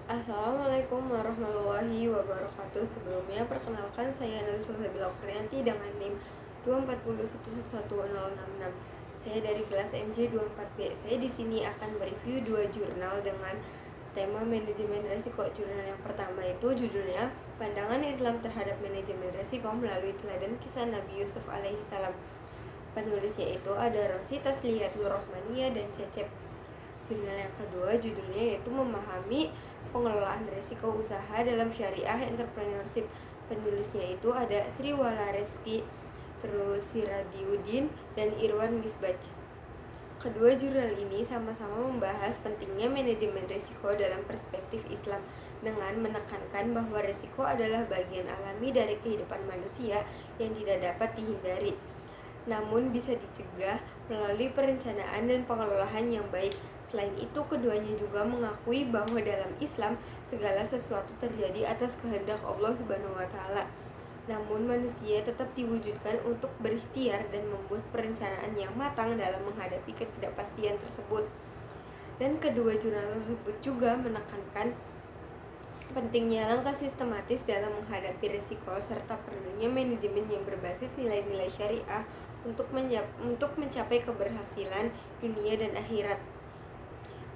Assalamualaikum warahmatullahi wabarakatuh. Sebelumnya perkenalkan saya Nurul Sabila Okrianti dengan NIM 241111066. Saya dari kelas MJ 24B. Saya di sini akan mereview dua jurnal dengan tema manajemen risiko. Jurnal yang pertama itu judulnya Pandangan Islam terhadap Manajemen Risiko melalui Teladan Kisah Nabi Yusuf alaihi salam. Penulisnya itu ada Rosi Tasliyatul Rohmaniyah dan Cecep. Jurnal yang kedua judulnya yaitu Memahami Pengelolaan Risiko Usaha dalam Syariah Entrepreneurship. Penulisnya itu ada Sri Walareski, terus Siradiudin, dan Irwan Misbach. Kedua jurnal ini sama-sama membahas pentingnya manajemen risiko dalam perspektif Islam dengan menekankan bahwa risiko adalah bagian alami dari kehidupan manusia yang tidak dapat dihindari, namun bisa dicegah melalui perencanaan dan pengelolaan yang baik. Selain itu, keduanya juga mengakui bahwa dalam Islam segala sesuatu terjadi atas kehendak Allah Subhanahu wa taala. Namun manusia tetap diwujudkan untuk berikhtiar dan membuat perencanaan yang matang dalam menghadapi ketidakpastian tersebut. Dan kedua jurnal tersebut juga menekankan pentingnya langkah sistematis dalam menghadapi risiko serta perlunya manajemen yang berbasis nilai-nilai syariah untuk mencapai keberhasilan dunia dan akhirat.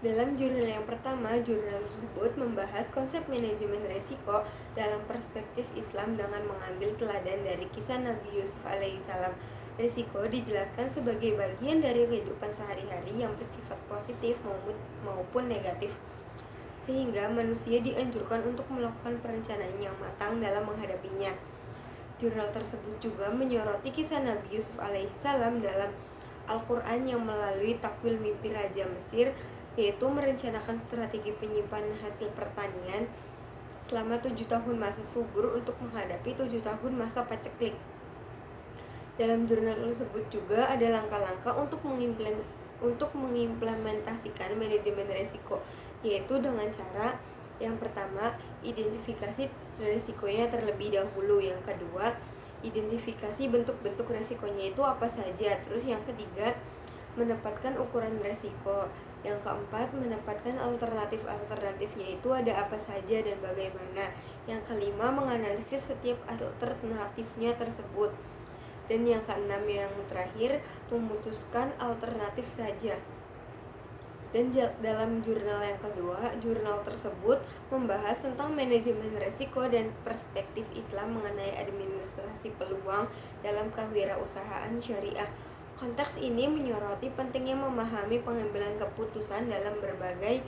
Dalam jurnal yang pertama, jurnal tersebut membahas konsep manajemen risiko dalam perspektif Islam dengan mengambil teladan dari kisah Nabi Yusuf alaihissalam. Risiko dijelaskan sebagai bagian dari kehidupan sehari-hari yang bersifat positif maupun negatif, sehingga manusia dianjurkan untuk melakukan perencanaan yang matang dalam menghadapinya. Jurnal tersebut juga menyoroti kisah Nabi Yusuf alaihissalam dalam Al-Quran yang melalui takwil mimpi Raja Mesir, yaitu merencanakan strategi penyimpanan hasil pertanian selama 7 tahun masa subur untuk menghadapi 7 tahun masa paceklik. Dalam jurnal tersebut juga ada langkah-langkah untuk mengimplementasikan manajemen risiko, yaitu dengan cara yang pertama, identifikasi risikonya terlebih dahulu. Yang kedua, identifikasi bentuk-bentuk risikonya itu apa saja. Terus yang ketiga, menempatkan ukuran risiko. Yang keempat, menempatkan alternatifnya itu ada apa saja dan bagaimana. Yang kelima, menganalisis setiap alternatifnya tersebut. Dan yang keenam, yang terakhir, memutuskan alternatif saja. Dan dalam jurnal yang kedua, jurnal tersebut membahas tentang manajemen risiko dan perspektif Islam mengenai administrasi peluang dalam kewirausahaan syariah. Konteks ini menyoroti pentingnya memahami pengambilan keputusan dalam berbagai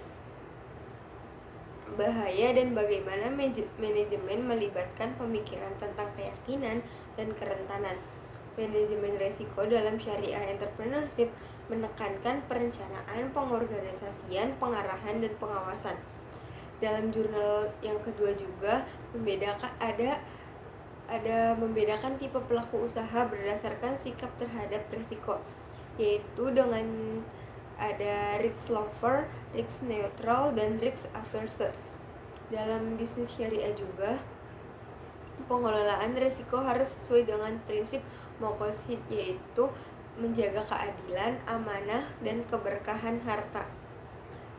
bahaya dan bagaimana manajemen melibatkan pemikiran tentang keyakinan dan kerentanan. Manajemen risiko dalam syariah entrepreneurship menekankan perencanaan, pengorganisasian, pengarahan, dan pengawasan. Dalam jurnal yang kedua juga membedakan tipe pelaku usaha berdasarkan sikap terhadap risiko, yaitu dengan ada risk lover, risk neutral, dan risk averse. Dalam bisnis syariah juga, pengelolaan risiko harus sesuai dengan prinsip maqasid, yaitu menjaga keadilan, amanah, dan keberkahan harta.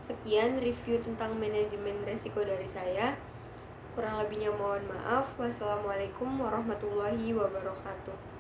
Sekian review tentang manajemen risiko dari saya. Kurang lebihnya mohon maaf. Wassalamualaikum warahmatullahi wabarakatuh.